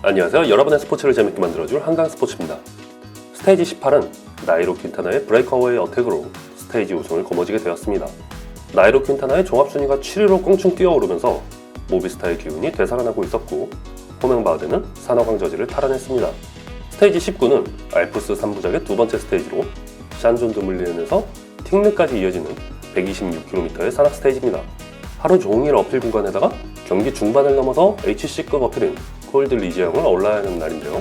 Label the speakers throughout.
Speaker 1: 안녕하세요. 여러분의 스포츠를 재밌게 만들어줄 한강스포츠입니다. 스테이지 18은 나이로 퀸타나의 브레이크어웨이 어택으로 스테이지 우승을 거머쥐게 되었습니다. 나이로 퀸타나의 종합순위가 7위로 껑충 뛰어오르면서 모비스타의 기운이 되살아나고 있었고, 호명바우드는 산호강 저지를 탈환했습니다. 스테이지 19는 알프스 3부작의 두 번째 스테이지로 샨존 드물리엔에서 팅르까지 이어지는 126km의 산악 스테이지입니다. 하루 종일 어필 구간에다가 경기 중반을 넘어서 HC급 어필인 콜드 리지앙을 올라야 하는 날인데요.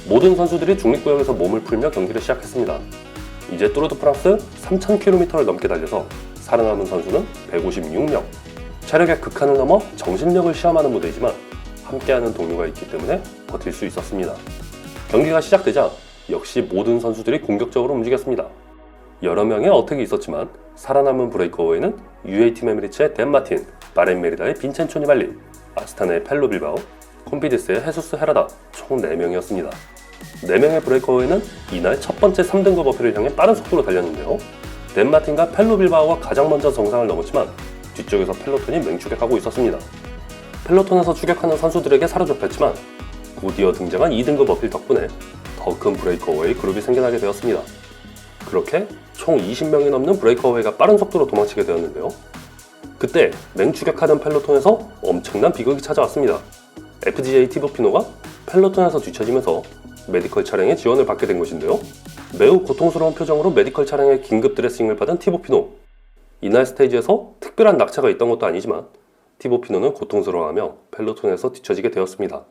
Speaker 1: 모든 선수들이 중립구역에서 몸을 풀며 경기를 시작했습니다. 이제 뚜르드 프랑스 3000km를 넘게 달려서 살아남은 선수는 156명. 체력의 극한을 넘어 정신력을 시험하는 무대이지만 함께하는 동료가 있기 때문에 버틸 수 있었습니다. 경기가 시작되자 역시 모든 선수들이 공격적으로 움직였습니다. 여러 명의 어택이 있었지만 살아남은 브레이크어웨이는 UAE 에미리츠의 댄 마틴, 바렌 메리다의 빈첸초 니발리, 아스타나의 펠로 빌바오, 콤피디스의 헤수스 헤라다 총 4명이었습니다. 4명의 브레이크어웨이는 이날 첫 번째 3등급 어필을 향해 빠른 속도로 달렸는데요. 댄 마틴과 펠로 빌바오가 가장 먼저 정상을 넘었지만 뒤쪽에서 펠로톤이 맹추격하고 있었습니다. 펠로톤에서 추격하는 선수들에게 사로잡혔지만 곧이어 등장한 2등급 어필 덕분에 더 큰 브레이크어웨이 그룹이 생겨나게 되었습니다. 그렇게 총 20명이 넘는 브레이크어웨이가 빠른 속도로 도망치게 되었는데요. 그때 맹추격하던 펠로톤에서 엄청난 비극이 찾아왔습니다. FDJ 티보피노가 펠로톤에서 뒤처지면서 메디컬 차량의 지원을 받게 된 것인데요. 매우 고통스러운 표정으로 메디컬 차량의 긴급 드레싱을 받은 티보피노. 이날 스테이지에서 특별한 낙차가 있던 것도 아니지만 티보피노는 고통스러워하며 펠로톤에서 뒤처지게 되었습니다.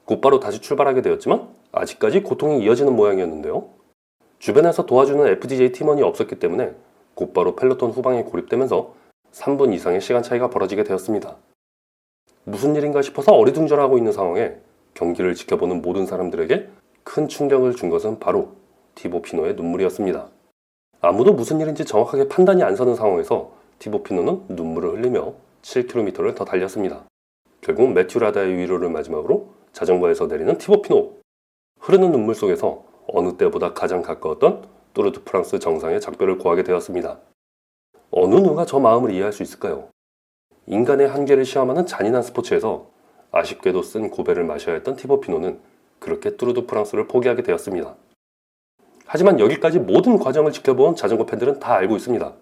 Speaker 1: 곧바로 다시 출발하게 되었지만 아직까지 고통이 이어지는 모양이었는데요. 주변에서 도와주는 FDJ 팀원이 없었기 때문에 곧바로 펠로톤 후방에 고립되면서 3분 이상의 시간 차이가 벌어지게 되었습니다. 무슨 일인가 싶어서 어리둥절하고 있는 상황에 경기를 지켜보는 모든 사람들에게 큰 충격을 준 것은 바로 티보피노의 눈물이었습니다. 아무도 무슨 일인지 정확하게 판단이 안 서는 상황에서 티보피노는 눈물을 흘리며 7km를 더 달렸습니다. 결국 매튜 라다의 위로를 마지막으로 자전거에서 내리는 티보피노. 흐르는 눈물 속에서 어느 때보다 가장 가까웠던 뚜르드 프랑스 정상의 작별을 고하게 되었습니다. 어느 누가 저 마음을 이해할 수 있을까요? 인간의 한계를 시험하는 잔인한 스포츠에서 아쉽게도 쓴 고배를 마셔야 했던 티보피노는 그렇게 뚜르드 프랑스를 포기하게 되었습니다. 하지만 여기까지 모든 과정을 지켜본 자전거 팬들은 다 알고 있습니다.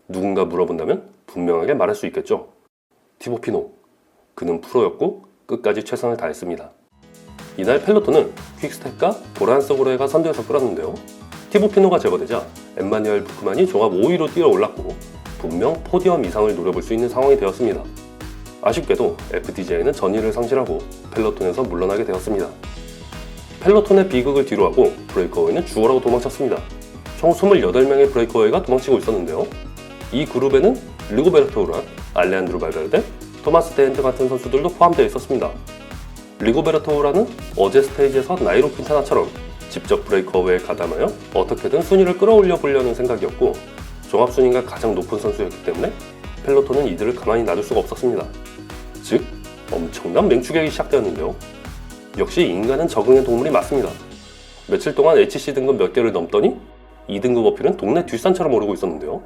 Speaker 1: 누군가 물어본다면 분명하게 말할 수 있겠죠. 티보피노, 그는 프로였고 끝까지 최선을 다했습니다. 이날 펠로톤은 퀵스텝과 보란소그로에가 선두에서 끌었는데요. 티보피노가 제거되자 엠마뉘엘 부크만이 종합 5위로 뛰어올랐고 분명 포디엄 이상을 노려볼 수 있는 상황이 되었습니다. 아쉽게도 FDJ는 전의를 상실하고 펠로톤에서 물러나게 되었습니다. 펠로톤의 비극을 뒤로하고 브레이크어웨이는 죽어라고 도망쳤습니다. 총 28명의 브레이크어웨이가 도망치고 있었는데요. 이 그룹에는 리고베르토 우란, 알레한드로 발베르데, 토마스 데헨트 같은 선수들도 포함되어 있었습니다. 리고베르토 우란은 어제 스테이지에서 나이로 퀸타나처럼 직접 브레이크어웨이에 가담하여 어떻게든 순위를 끌어올려 보려는 생각이었고, 종합순위가 가장 높은 선수였기 때문에 펠로톤은 이들을 가만히 놔둘 수가 없었습니다. 즉, 엄청난 맹추격이 시작되었는데요. 역시 인간은 적응의 동물이 맞습니다. 며칠 동안 HC 등급 몇 개를 넘더니 2등급 어필은 동네 뒷산처럼 오르고 있었는데요.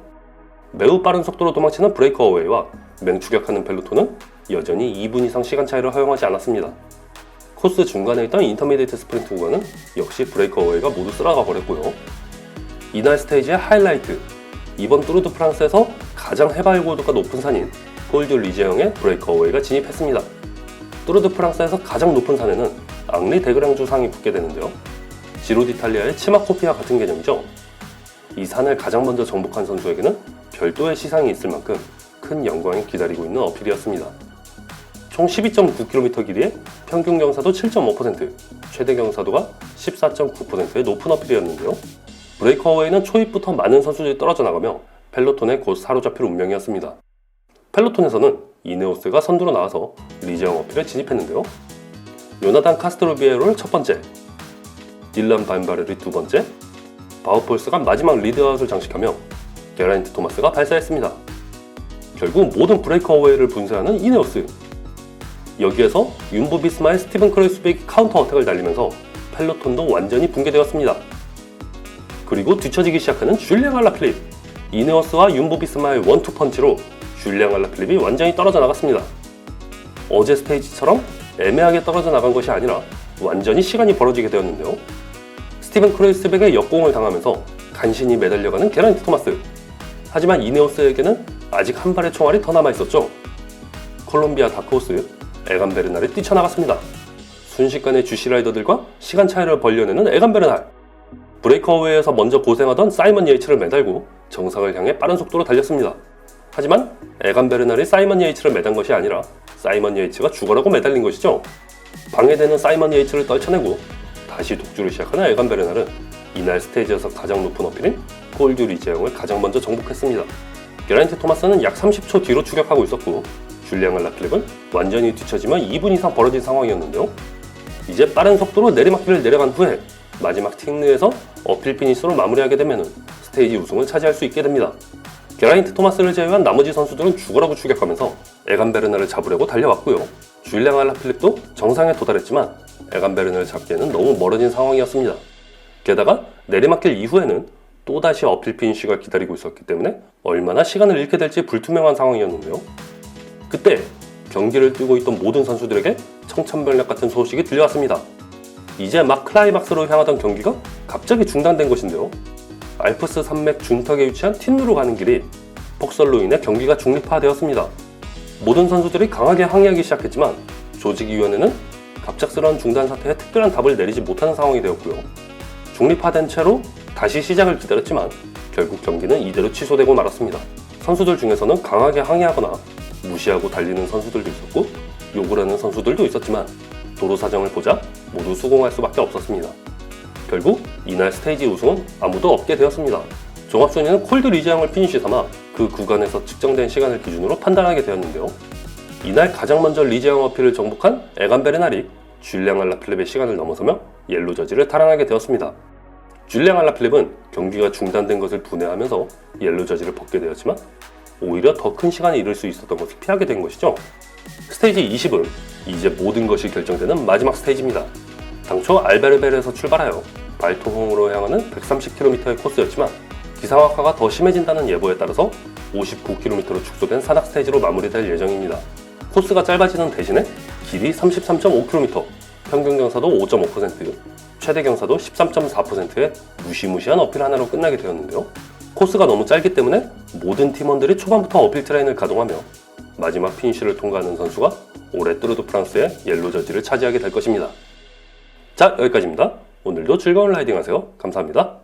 Speaker 1: 매우 빠른 속도로 도망치는 브레이크어웨이와 맹추격하는 펠로톤은 여전히 2분 이상 시간 차이를 허용하지 않았습니다. 코스 중간에 있던 인터미디에이트 스프린트 구간은 역시 브레이크어웨이가 모두 쓸어가 버렸고요. 이날 스테이지의 하이라이트, 이번 뚜르드 프랑스에서 가장 해발 고도가 높은 산인 콜드 리지앙의 브레이크어웨이가 진입했습니다. 뚜르드 프랑스에서 가장 높은 산에는 앙리 데그랑주 상이 붙게 되는데요. 지로 디탈리아의 치마코피와 같은 개념이죠. 이 산을 가장 먼저 정복한 선수에게는 별도의 시상이 있을 만큼 큰 영광이 기다리고 있는 어필이었습니다. 총 12.9km 길이에 평균 경사도 7.5%, 최대 경사도가 14.9%의 높은 어필이었는데요. 브레이크어웨이는 초입부터 많은 선수들이 떨어져 나가며 펠로톤에 곧 사로잡힐 운명이었습니다. 펠로톤에서는 이네오스가 선두로 나와서 리지앙 어필에 진입했는데요. 요나단 카스트로비에로를 첫 번째, 딜란 반바렐이 두 번째, 바우폴스가 마지막 리드아웃을 장식하며 게라인트 토마스가 발사했습니다. 결국 모든 브레이크어웨이를 분쇄하는 이네오스. 여기에서 윤보 비스마의 스티븐 크로이스백이 카운터 어택을 날리면서 펠로톤도 완전히 붕괴되었습니다. 그리고 뒤처지기 시작하는 줄리앙 알라필립. 이네오스와 윤보비스마의 원투펀치로 줄리앙 알라필립이 완전히 떨어져 나갔습니다. 어제 스테이지처럼 애매하게 떨어져 나간 것이 아니라 완전히 시간이 벌어지게 되었는데요. 스티븐 크로이스백의 역공을 당하면서 간신히 매달려가는 게란트 토마스. 하지만 이네오스에게는 아직 한 발의 총알이 더 남아있었죠. 콜롬비아 다크호스 에간 베르날이 뛰쳐나갔습니다. 순식간에 GC 라이더들과 시간 차이를 벌려내는 에간 베르날. 브레이크어웨이에서 먼저 고생하던 사이먼 예이츠를 매달고 정상을 향해 빠른 속도로 달렸습니다. 하지만 에간 베르날이 사이먼 예이츠를 매단 것이 아니라 사이먼 예이츠가 죽어라고 매달린 것이죠. 방해되는 사이먼 예이츠를 떨쳐내고 다시 독주를 시작하는 에간 베르날은 이날 스테이지에서 가장 높은 어필인 콜드 리지앙을 가장 먼저 정복했습니다. 게란트 토마스는 약 30초 뒤로 추격하고 있었고 줄리앙 알라필립은 완전히 뒤처지며 2분 이상 벌어진 상황이었는데요. 이제 빠른 속도로 내리막길을 내려간 후에 마지막 틱르에서 어필 피니시로 마무리하게 되면 스테이지 우승을 차지할 수 있게 됩니다. 게라인트 토마스를 제외한 나머지 선수들은 죽으라고 추격하면서 에간 베르날을 잡으려고 달려왔고요. 줄리앙 알라필립도 정상에 도달했지만 에간 베르날을 잡기에는 너무 멀어진 상황이었습니다. 게다가 내리막길 이후에는 또다시 어필 피니시가 기다리고 있었기 때문에 얼마나 시간을 잃게 될지 불투명한 상황이었는데요. 그때 경기를 뛰고 있던 모든 선수들에게 청천벽력 같은 소식이 들려왔습니다. 이제 막 클라이막스로 향하던 경기가 갑자기 중단된 것인데요. 알프스 산맥 준턱에 위치한 틴누로 가는 길이 폭설로 인해 경기가 중립화되었습니다. 모든 선수들이 강하게 항의하기 시작했지만 조직위원회는 갑작스러운 중단 사태에 특별한 답을 내리지 못하는 상황이 되었고요. 중립화된 채로 다시 시작을 기다렸지만 결국 경기는 이대로 취소되고 말았습니다. 선수들 중에서는 강하게 항의하거나 무시하고 달리는 선수들도 있었고 욕을 하는 선수들도 있었지만 도로 사정을 보자 모두 수긍할 수밖에 없었습니다. 결국 이날 스테이지 우승은 아무도 없게 되었습니다. 종합순위는 콜드 리지앙을 피니시 삼아 그 구간에서 측정된 시간을 기준으로 판단하게 되었는데요. 이날 가장 먼저 리지앙 어필을 정복한 에간 베르날이 줄리앙 알라필립의 시간을 넘어서며 옐로 저지를 탈환하게 되었습니다. 줄리앙 알라필립은 경기가 중단된 것을 분해하면서 옐로 저지를 벗게 되었지만 오히려 더 큰 시간이 잃을 수 있었던 것을 피하게 된 것이죠. 스테이지 20은 이제 모든 것이 결정되는 마지막 스테이지입니다. 당초 알베르벨에서 출발하여 발토홍으로 향하는 130km의 코스였지만 기상악화가 더 심해진다는 예보에 따라서 59km로 축소된 산악 스테이지로 마무리될 예정입니다. 코스가 짧아지는 대신에 길이 33.5km, 평균 경사도 5.5%, 최대 경사도 13.4%의 무시무시한 어필 하나로 끝나게 되었는데요. 코스가 너무 짧기 때문에 모든 팀원들이 초반부터 어필 트레인을 가동하며 마지막 피니쉬를 통과하는 선수가 올해 뚜르드 프랑스의 옐로 저지를 차지하게 될 것입니다. 자, 여기까지입니다. 오늘도 즐거운 라이딩 하세요. 감사합니다.